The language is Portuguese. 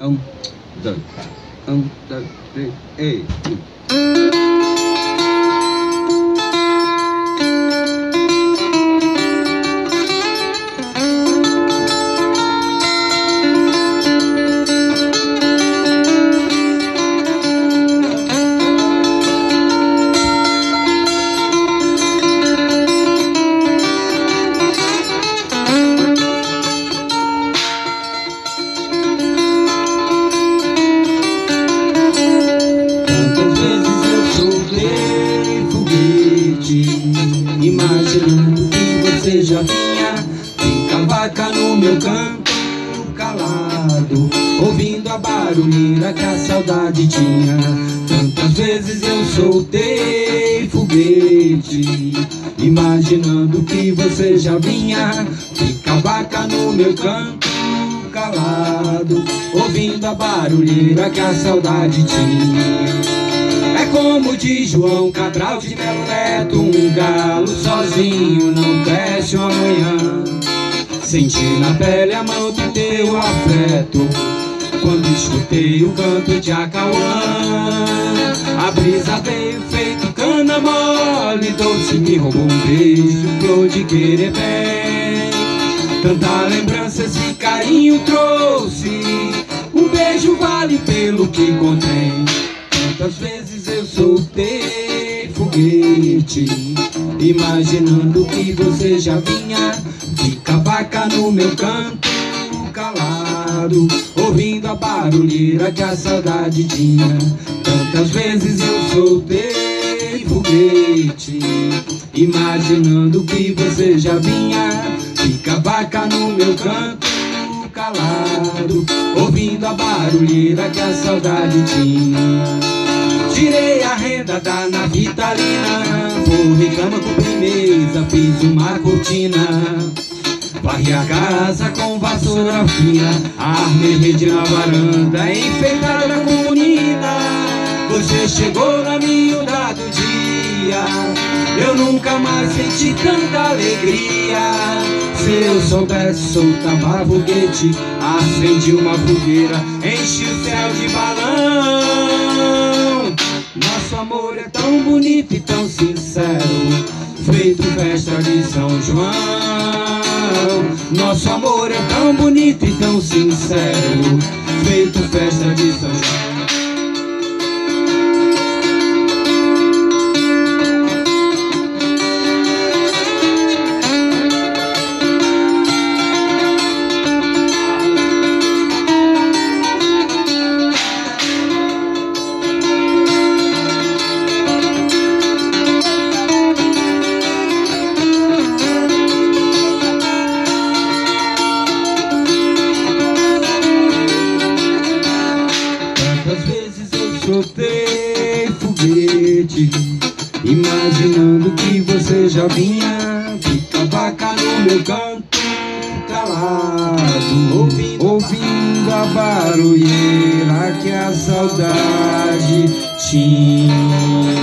Um, dois, três, ei. Imaginando que você já vinha, fica a vaca no meu canto calado, ouvindo a barulheira que a saudade tinha. Tantas vezes eu soltei foguete, imaginando que você já vinha, fica a vaca no meu canto calado, ouvindo a barulheira que a saudade tinha. É como diz João Cabral de Melo Neto, um galo sozinho não cresce uma manhã. Senti na pele a mão do teu afeto quando escutei o canto de Acauã. A brisa veio feito cana mole, doce me roubou um beijo, flor de querer bem. Tanta lembrança esse carinho trouxe, um beijo vale pelo que contém. Quantas vezes eu soltei foguete, imaginando que você já vinha, fica a vaca no meu canto calado, ouvindo a barulheira que a saudade tinha. Tantas vezes eu soltei foguete, imaginando que você já vinha, fica a vaca no meu canto calado, ouvindo a barulheira que a saudade tinha. Tirei a renda da naftalina, forrei cama com firmeza, fiz uma cortina, varri a casa com vassoura fina, armei rede na varanda, enfeitada na comunina. Você chegou na miúda do dia, eu nunca mais senti tanta alegria. Se eu soubesse soltava foguete, acendi uma fogueira, enchi o céu de balão. Nosso amor é tão bonito e tão sincero, feito festa de São João. Nosso amor é tão bonito e tão sincero, feito festa de São João. Soltei foguete, imaginando que você já vinha, fica a vaca no meu canto calado, ouvindo a barulheira que a saudade tinha.